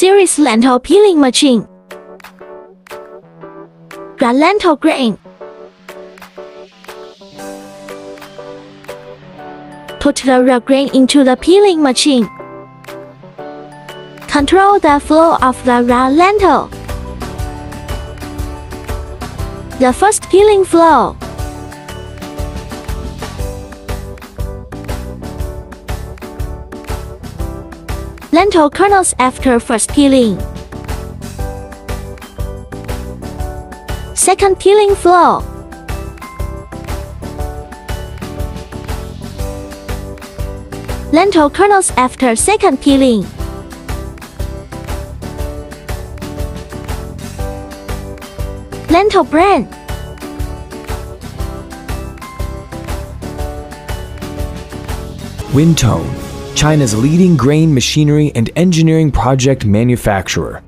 Series lentil peeling machine. Raw lentil grain. Put the raw grain into the peeling machine. Control the flow of the raw lentil. The first peeling flow. Lentil kernels after first peeling. Second peeling flow. Lentil kernels after second peeling. Lentil bran. Wintone, China's leading grain machinery and engineering project manufacturer.